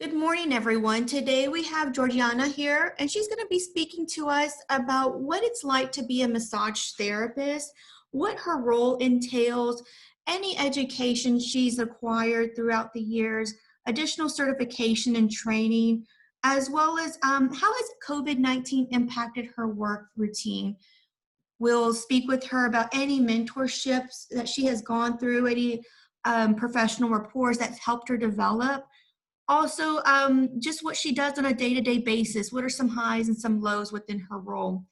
Good morning, everyone. Today we have Georgiana here, and she's going to be speaking to us about what it's like to be a massage therapist, what her role entails, any education she's acquired throughout the years, additional certification and training, as well as how has COVID-19 impacted her work routine. We'll speak with her about any mentorships that she has gone through, any professional rapports that's helped her develop. Also, just what she does on a day-to-day basis. What are some highs and some lows within her role?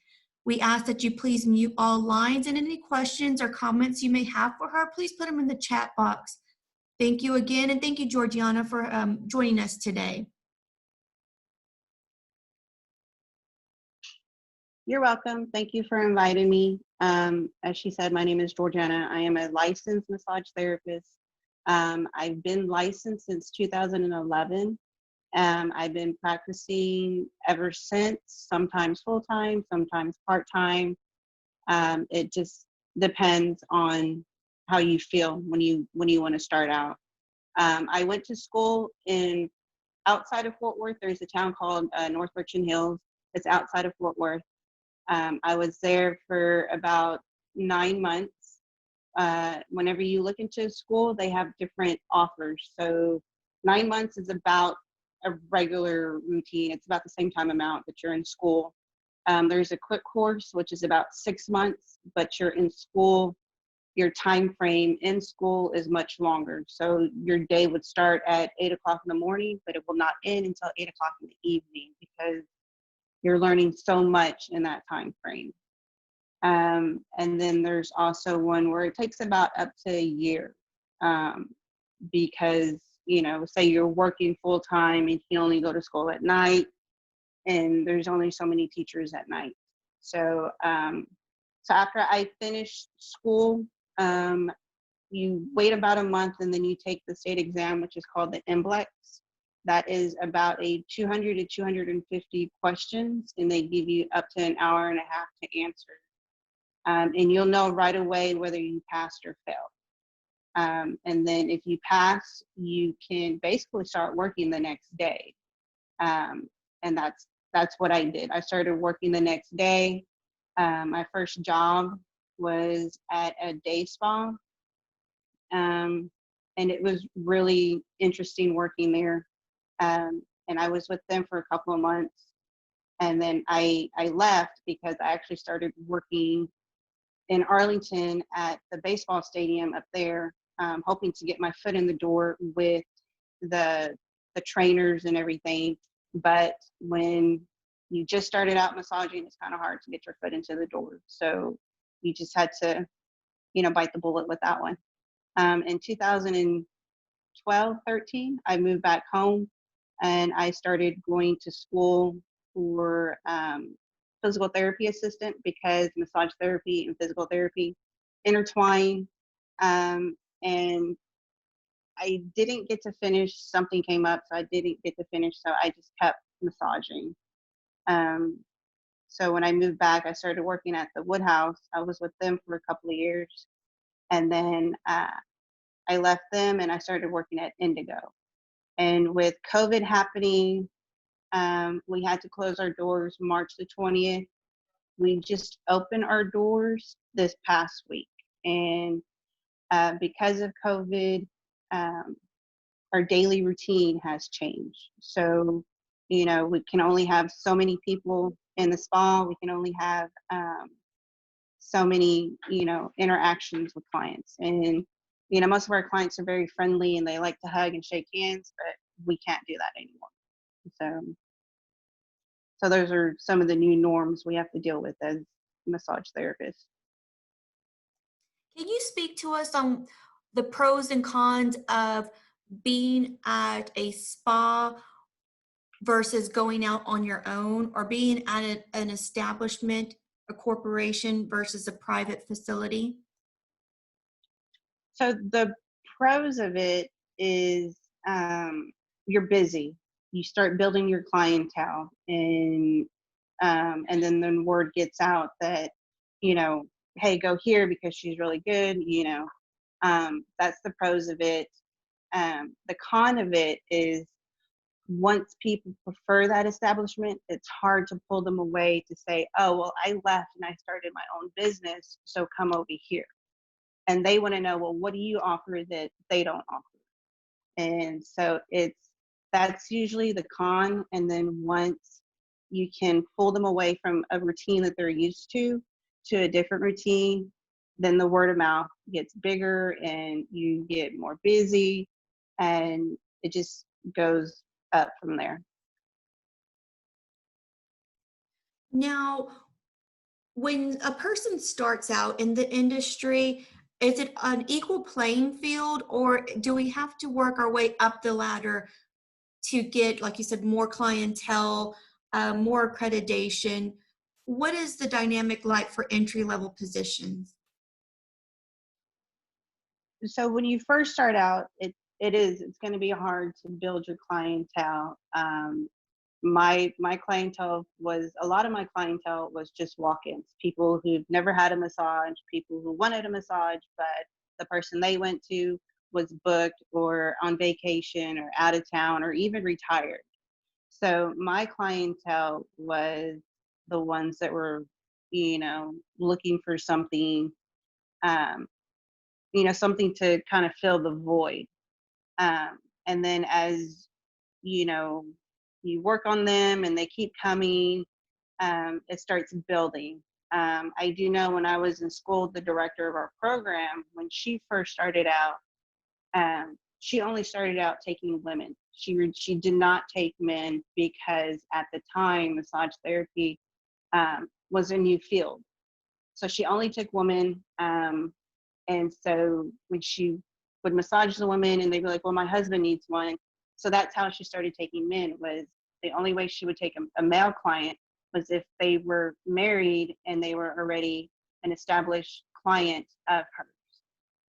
We ask that you please mute all lines, and any questions or comments you may have for her, please put them in the chat box. Thank you again, and thank you, Georgiana, for joining us today. You're welcome. Thank you for inviting me. As she said, my name is Georgiana. I am a licensed massage therapist. I've been licensed since 2011. I've been practicing ever since, sometimes full-time, sometimes part-time. It just depends on how you feel when you want to start out. I went to school outside of Fort Worth. There's a town called North Richland Hills. It's outside of Fort Worth. I was there for about 9 months. Whenever you look into school, they have different offers. So 9 months is about a regular routine. It's about the same time amount that you're in school. There's a quick course, which is about 6 months, but you're in school. Your time frame in school is much longer. So your day would start at 8 o'clock in the morning, but it will not end until 8 o'clock in the evening because you're learning so much in that time frame. And then there's also one where it takes about up to a year because, say you're working full time and you only go to school at night and there's only so many teachers at night. So, so after I finish school, you wait about a month and then you take the state exam, which is called the NBLEX. That is about a 200 to 250 questions, and they give you up to an hour and a half to answer. And you'll know right away whether you passed or failed. And then if you pass, you can basically start working the next day. And that's what I did. I started working the next day. My first job was at a day spa. And it was really interesting working there. And I was with them for a couple of months. And then I left because I actually started working in Arlington at the baseball stadium up there, hoping to get my foot in the door with the trainers and everything. But when you just started out massaging, it's kind of hard to get your foot into the door. So you just had to, bite the bullet with that one. In 2012, 13, I moved back home and I started going to school for physical therapy assistant because massage therapy and physical therapy intertwine. And I didn't get to finish. Something came up, so I didn't get to finish. So I just kept massaging. So when I moved back, I started working at the Woodhouse. I was with them for a couple of years. And then I left them and I started working at Indigo. And with COVID happening, we had to close our doors March the 20th. We just opened our doors this past week. And because of COVID, our daily routine has changed. So, we can only have so many people in the spa. We can only have so many, interactions with clients. And, most of our clients are very friendly and they like to hug and shake hands, but we can't do that anymore. So those are some of the new norms we have to deal with as massage therapists. Can you speak to us on the pros and cons of being at a spa versus going out on your own, or being at an establishment, a corporation versus a private facility? So the pros of it is you're busy. You start building your clientele, and then the word gets out that, hey, go here because she's really good. That's the pros of it. The con of it is once people prefer that establishment, it's hard to pull them away to say, oh, well, I left and I started my own business, so come over here. And they want to know, well, what do you offer that they don't offer? And so that's usually the con. And then once you can pull them away from a routine that they're used to a different routine, then the word of mouth gets bigger and you get more busy, and it just goes up from there. Now, when a person starts out in the industry, is it an equal playing field, or do we have to work our way up the ladder to get, like you said, more clientele, more accreditation? What is the dynamic like for entry level positions? So when you first start out, it's going to be hard to build your clientele. My clientele was, a lot of my clientele was just walk-ins, people who've never had a massage, people who wanted a massage, but the person they went to was booked or on vacation or out of town or even retired. So my clientele was the ones that were, looking for something, um, something to kind of fill the void. And then as you know, you work on them and they keep coming, it starts building. I do know when I was in school, the director of our program, when she first started out, she only started out taking women. She did not take men because at the time massage therapy was a new field. So she only took women. And so when she would massage the women and they'd be like, well, my husband needs one. So that's how she started taking men. Was the only way she would take a male client was if they were married and they were already an established client of hers.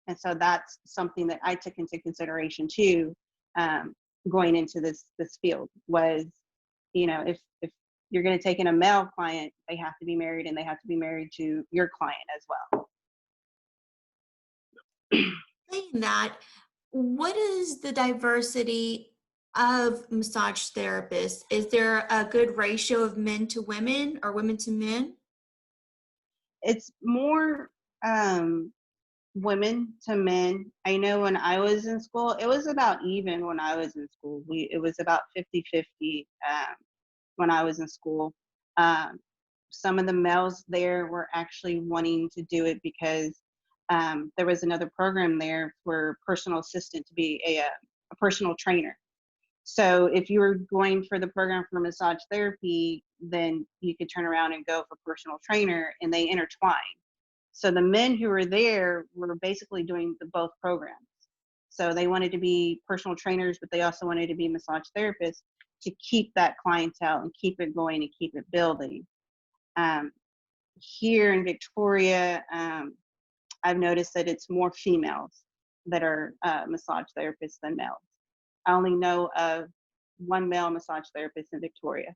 And so that's something that I took into consideration too, going into this field was, if you're going to take in a male client, they have to be married and they have to be married to your client as well. Saying that, what is the diversity of massage therapists? Is there a good ratio of men to women or women to men? It's more women to men. I know when I was in school, it was about even when I was in school. It was about 50-50 when I was in school. Um, some of the males there were actually wanting to do it because there was another program there for personal assistant to be a personal trainer. So if you were going for the program for massage therapy, then you could turn around and go for personal trainer, and they intertwine. So the men who were there were basically doing both programs. So they wanted to be personal trainers, but they also wanted to be massage therapists to keep that clientele and keep it going and keep it building. Um, Here in Victoria, I've noticed that it's more females that are massage therapists than males. I only know of one male massage therapist in Victoria.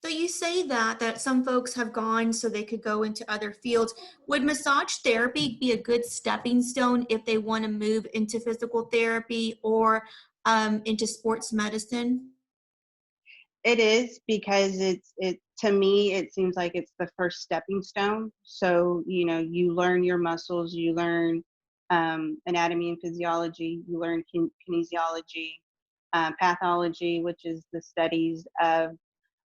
So you say that some folks have gone so they could go into other fields. Would massage therapy be a good stepping stone if they want to move into physical therapy or into sports medicine? It is because it to me it seems like it's the first stepping stone. So you learn your muscles, you learn anatomy and physiology, you learn kinesiology, pathology, which is the studies of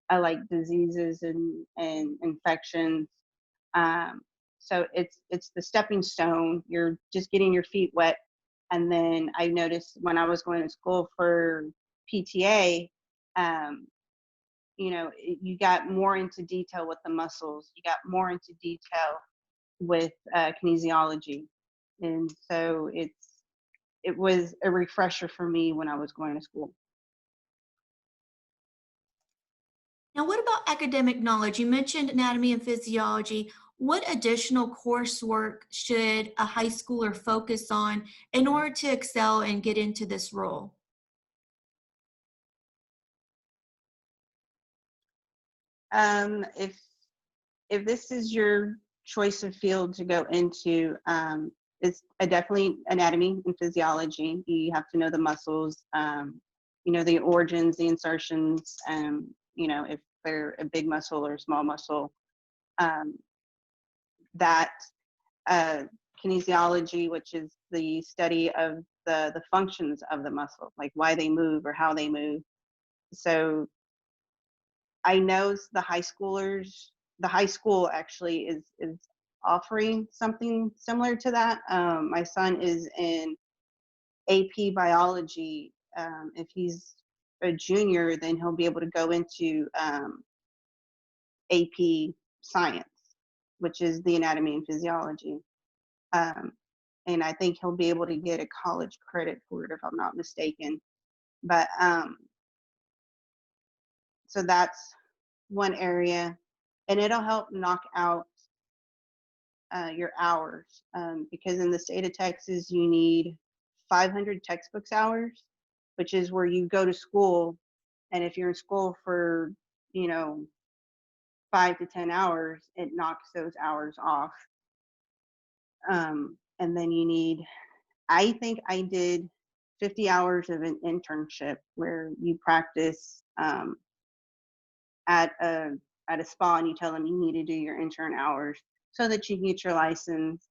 like diseases and infections. Um, so it's the stepping stone. You're just getting your feet wet. And then I noticed when I was going to school for PTA, um, you got more into detail with the muscles. You got more into detail with kinesiology. And so it was a refresher for me when I was going to school. Now, what about academic knowledge? You mentioned anatomy and physiology. What additional coursework should a high schooler focus on in order to excel and get into this role? If this is your choice of field to go into, it's definitely anatomy and physiology. You have to know the muscles. the origins, the insertions, if they're a big muscle or small muscle, um, that kinesiology, which is the study of the functions of the muscle, like why they move or how they move. So I know the high school actually is offering something similar to that. My son is in AP biology. If he's a junior, then he'll be able to go into AP science, which is the anatomy and physiology. Um, and I think he'll be able to get a college credit for it if I'm not mistaken. But so that's one area, and it'll help knock out your hours, because in the state of Texas you need 500 textbooks hours, which is where you go to school, and if you're in school for, you know 5 to 10 hours, it knocks those hours off. And then you need, I think I did 50 hours of an internship where you practice at a spa, and you tell them you need to do your intern hours so that you can get your license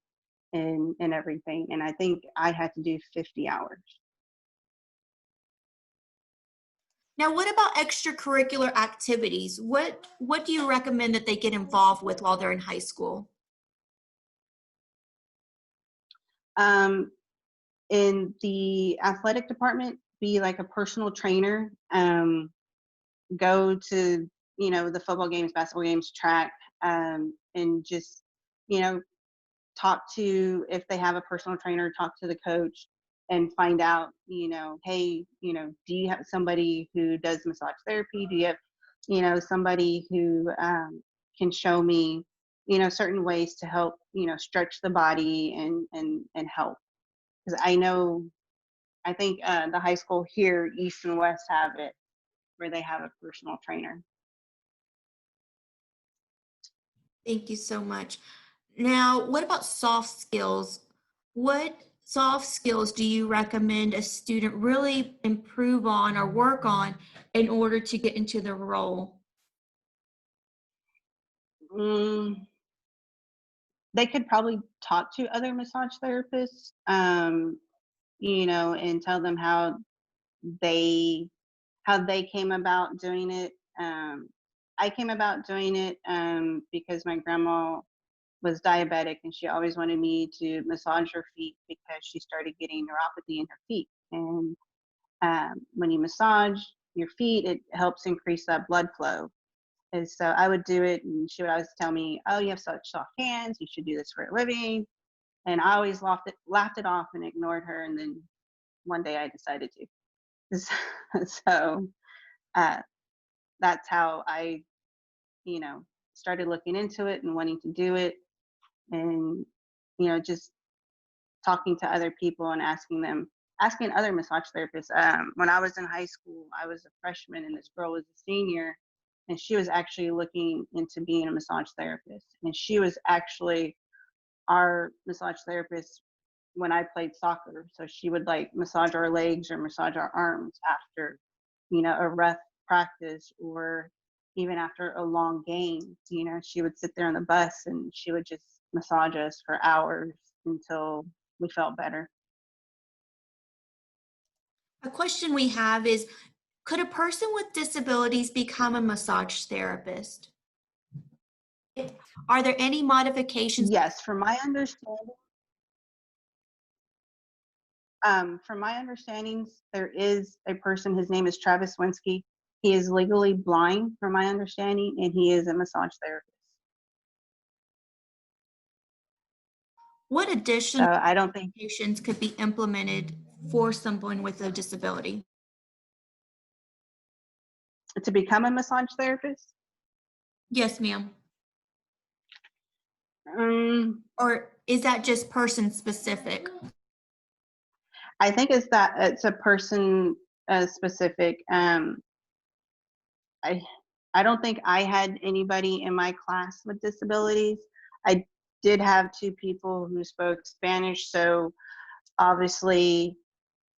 and everything. And I think I had to do 50 hours. Now, what about extracurricular activities? What do you recommend that they get involved with while they're in high school? Um, in the athletic department, be like a personal trainer. Go to the football games, basketball games, track, and just you know talk to, if they have a personal trainer, talk to the coach and find out, hey, do you have somebody who does massage therapy? Do you have, somebody who can show me, certain ways to help, stretch the body and help? Because I think the high school here, East and West, have it where they have a personal trainer. Thank you so much. Now, what about soft skills? What soft skills do you recommend a student really improve on or work on in order to get into the role? Mm, they could probably talk to other massage therapists, and tell them they how they came about doing it. I came about doing it because my grandma was diabetic, and she always wanted me to massage her feet because she started getting neuropathy in her feet. And when you massage your feet, it helps increase that blood flow. And so I would do it, and she would always tell me, "Oh, you have such soft hands. You should do this for a living." And I always laughed it off and ignored her. And then one day I decided to. So uh, that's how I, you know, started looking into it and wanting to do it, and just talking to other people and asking other massage therapists. When I was in high school, I was a freshman, and this girl was a senior, and she was actually looking into being a massage therapist. And she was actually our massage therapist when I played soccer. So she would like massage our legs or massage our arms after, a rough practice, or even after a long game. She would sit there on the bus and she would just massage us for hours until we felt better. A question we have is, could a person with disabilities become a massage therapist? Are there any modifications? Yes, from my understandings, there is a person. His name is Travis Winsky. He is legally blind, from my understanding, and he is a massage therapist. What So additional I don't think modifications could be implemented for someone with a disability? to become a massage therapist. Yes, ma'am. Um, Or is that just person specific? I think it's a person specific. I I don't think I had anybody in my class with disabilities. I did have two people who spoke Spanish, so obviously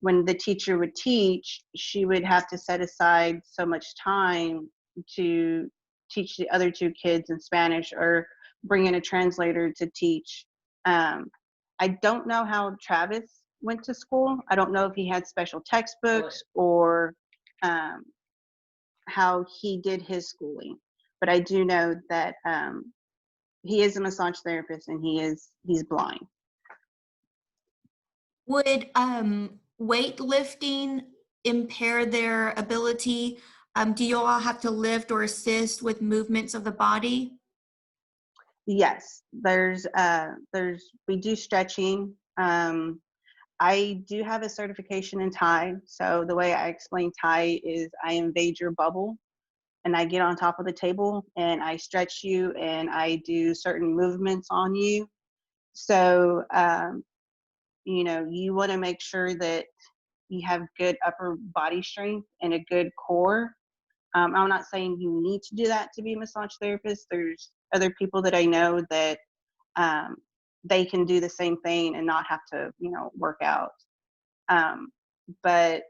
when the teacher would teach, she would have to set aside so much time to teach the other two kids in Spanish or bring in a translator to teach. I don't know how Travis went to school. I don't know if he had special textbooks or um, how he did his schooling, but I do know that he is a massage therapist and he's blind. Would weightlifting impair their ability? Do you all have to lift or assist with movements of the body? Yes, we do stretching. I do have a certification in Thai. So the way I explain Thai is I invade your bubble and I get on top of the table and I stretch you and I do certain movements on you. So, you want to make sure that you have good upper body strength and a good core. I'm not saying you need to do that to be a massage therapist. There's other people that I know that um, they can do the same thing and not have to, work out. But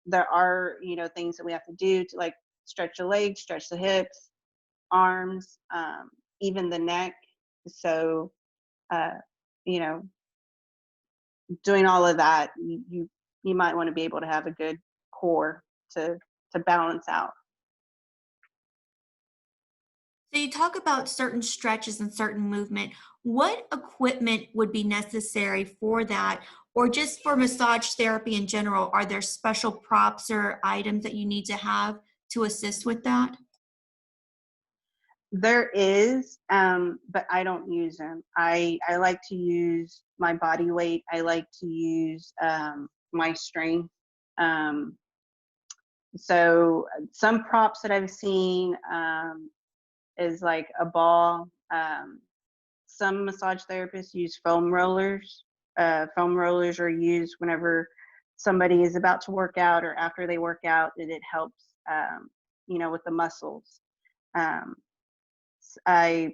there are, things that we have to do to like stretch the legs, stretch the hips, arms, even the neck. So, uh, you know, doing all of that, you might want to be able to have a good core to balance out. So you talk about certain stretches and certain movement. What equipment would be necessary for that? Or just for massage therapy in general, are there special props or items that you need to have to assist with that? There is, but I don't use them. I like to use my body weight. I like to use my strength. Um, so some props that I've seen is like a ball. Some massage therapists use foam rollers. Foam rollers are used whenever somebody is about to work out or after they work out, and it helps, with the muscles. Um, I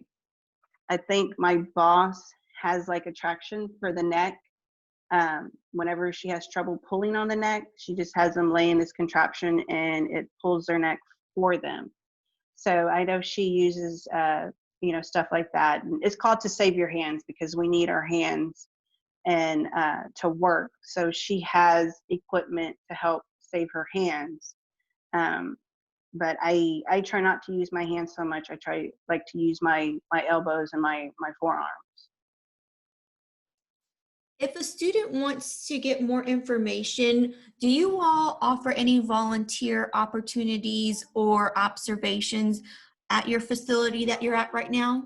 I think my boss has like a traction for the neck. Whenever she has trouble pulling on the neck, she just has them lay in this contraption and it pulls their neck for them. So I know she uses, stuff like that. And it's called to save your hands because we need our hands and to work. So she has equipment to help save her hands. Um, but I try not to use my hands so much. I try like to use my elbows and my forearm. If a student wants to get more information, do you all offer any volunteer opportunities or observations at your facility that you're at right now?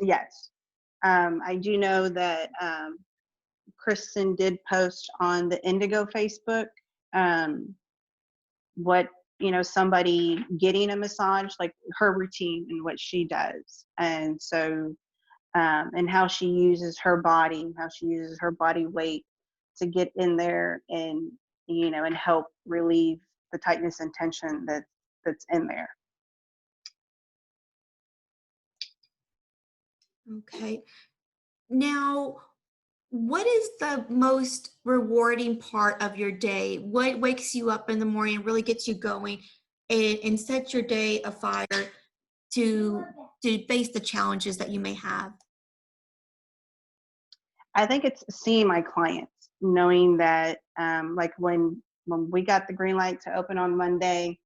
Yes. I do know that Kristen did post on the Indigo Facebook um, what, somebody getting a massage, like her routine and what she does. And so, and how she uses her body, how she uses her body weight to get in there and, and help relieve the tightness and tension that's in there. Okay. Now, what is the most rewarding part of your day? What wakes you up in the morning and really gets you going and sets your day afire to to face the challenges that you may have? I think it's seeing my clients, knowing that like when we got the green light to open on Monday,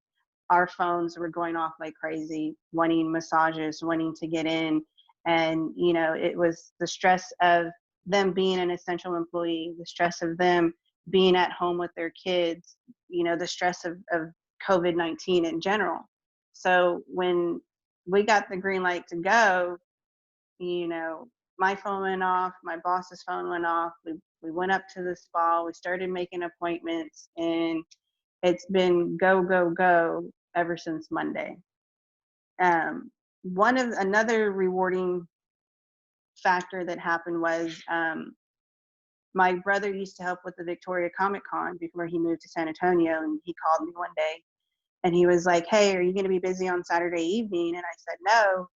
our phones were going off like crazy, wanting massages, wanting to get in. And, it was the stress of them being an essential employee, the stress of them being at home with their kids, the stress of COVID-19 in general. So when we got the green light to go, you know, my phone went off, my boss's phone went off. We went up to the spa, we started making appointments, and it's been go, go, go ever since Monday. One of another rewarding factor that happened was my brother used to help with the Victoria Comic Con before he moved to San Antonio, and he called me one day and he was like, "Hey, are you going to be busy on Saturday evening?" And I said, "No."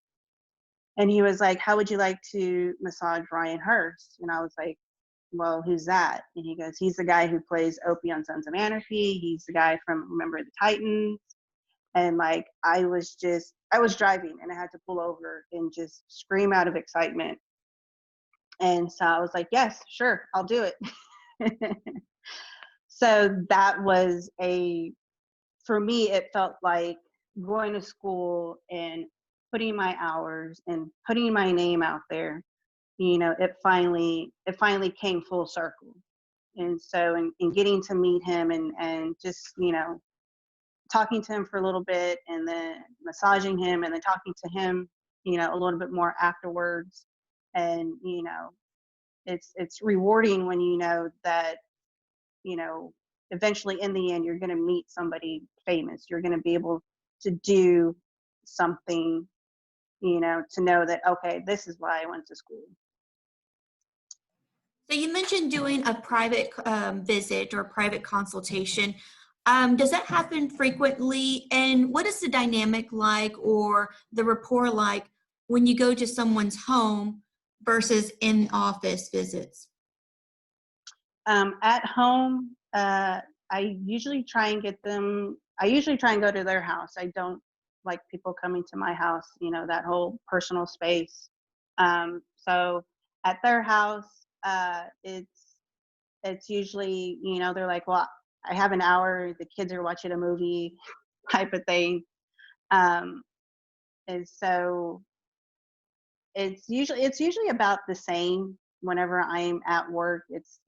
And he was like, "How would you like to massage Ryan Hurst?" And I was like, well, who's that? And he goes, he's the guy who plays Opie on Sons of Anarchy. He's the guy from Remember the Titans. And like, I was driving and I had to pull over and just scream out of excitement. And so I was like, yes, sure, I'll do it. So that was for me, it felt like going to school and putting my hours and putting my name out there. It finally came full circle. And so in getting to meet him and just, talking to him for a little bit and then massaging him and then talking to him, a little bit more afterwards. And, it's rewarding when you know that, you know, eventually in the end, you're going to meet somebody famous. You're going to be able to do something, to know that, okay, this is why I went to school. So you mentioned doing a private visit or private consultation. Does that happen frequently? And what is the dynamic like or the rapport like when you go to someone's home versus in office visits? At home, I usually try and go to their house. I don't like people coming to my house, that whole personal space. So at their house, it's usually, they're like, well, I have an hour, the kids are watching a movie type of thing. Um, and so it's usually about the same whenever I'm at work. It's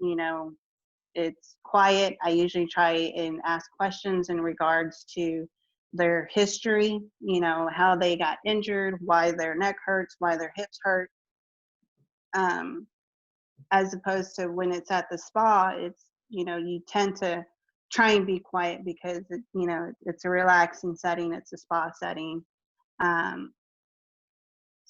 quiet. I usually try and ask questions in regards to their history, how they got injured, why their neck hurts, why their hips hurt. Um, as opposed to when it's at the spa, you tend to try and be quiet because it's a relaxing setting, it's a spa setting. Um,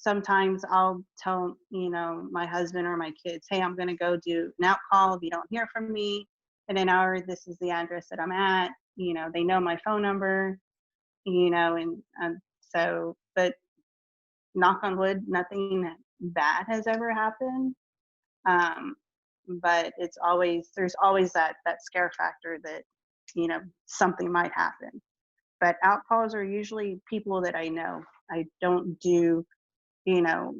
Sometimes I'll tell, my husband or my kids, hey, I'm going to go do an out call. If you don't hear from me in an hour, this is the address that I'm at. They know my phone number, and so, but knock on wood, nothing bad has ever happened. Um, but there's always that scare factor that, something might happen. But out calls are usually people that I know. I don't do, you know,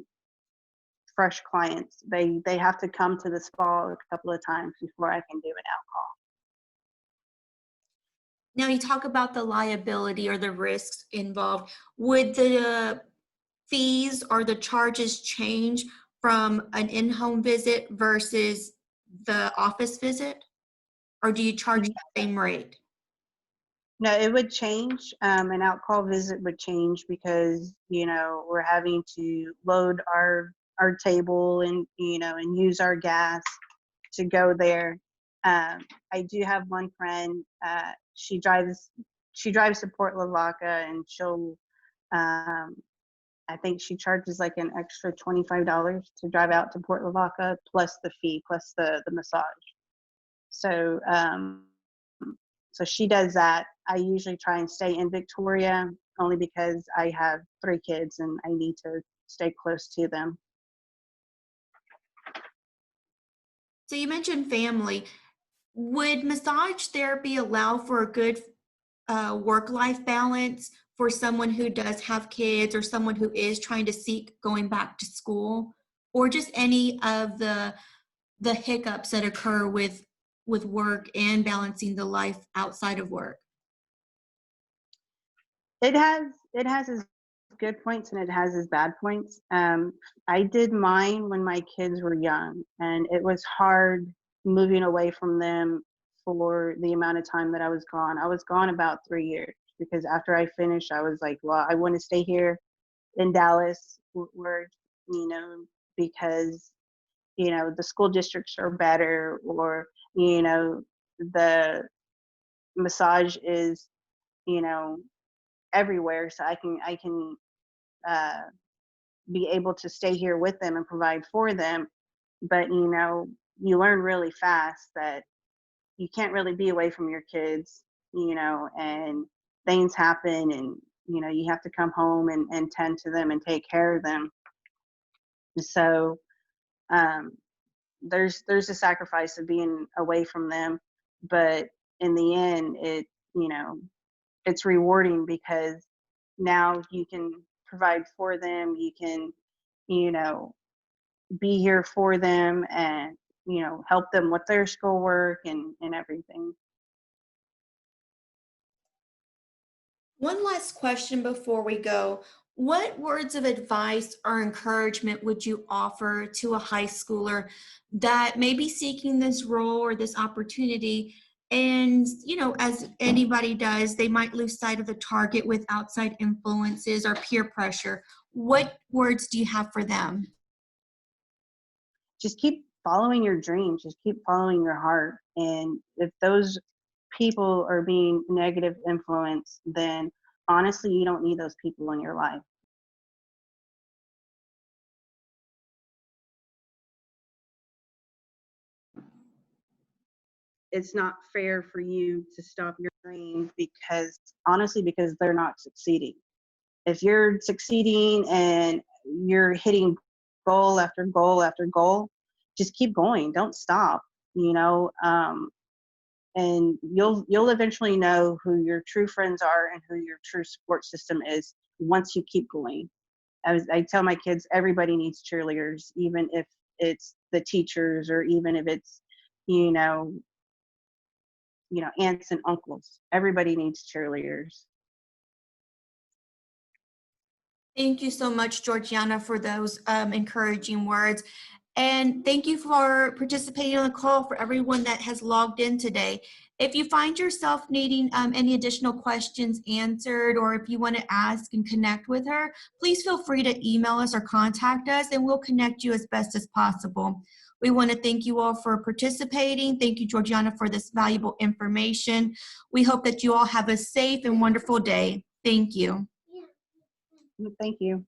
fresh clients. They have to come to the spa a couple of times before I can do an out call. Now you talk about the liability or the risks involved. Would the fees or the charges change from an in-home visit versus the office visit? Or do you charge the same rate? No, it would change. An out call visit would change because we're having to load our table and and use our gas to go there. I do have one friend. She drives to Port Lavaca, and she'll. I think she charges like an extra $25 to drive out to Port Lavaca, plus the fee, plus the massage. So so she does that. I usually try and stay in Victoria only because I have 3 kids and I need to stay close to them. So you mentioned family. Would massage therapy allow for a good work-life balance for someone who does have kids or someone who is trying to seek going back to school, or just any of the hiccups that occur with work and balancing the life outside of work? It has its good points and it has its bad points. I did mine when my kids were young, and it was hard moving away from them for the amount of time that I was gone. I was gone about 3 years because after I finished, I was like, well, I want to stay here in Dallas, where you know because the school districts are better, or the massage is you know everywhere, so I can uh, be able to stay here with them and provide for them. But you learn really fast that you can't really be away from your kids, and things happen, and you have to come home and tend to them and take care of them. So um, there's a sacrifice of being away from them, but in the end, you know, it's rewarding because now you can provide for them. You can, you know, be here for them and, you know, help them with their schoolwork and everything. One last question before we go. What words of advice or encouragement would you offer to a high schooler that may be seeking this role or this opportunity? And, you know, as anybody does, they might lose sight of the target with outside influences or peer pressure. What words do you have for them? Just keep following your dreams, just keep following your heart. And if those people are being negative influence, then honestly, you don't need those people in your life. It's not fair for you to stop your dream because honestly, because they're not succeeding. If you're succeeding and you're hitting goal after goal after goal, just keep going. Don't stop, you know. And you'll eventually know who your true friends are and who your true support system is once you keep going. I tell my kids, everybody needs cheerleaders, even if it's the teachers or even if it's, you know, aunts and uncles. Everybody needs cheerleaders. Thank you so much, Georgiana, for those encouraging words. And thank you for participating on the call for everyone that has logged in today. If you find yourself needing any additional questions answered, or if you want to ask and connect with her, please feel free to email us or contact us, and we'll connect you as best as possible. We want to thank you all for participating. Thank you, Georgiana, for this valuable information. We hope that you all have a safe and wonderful day. Thank you. Thank you.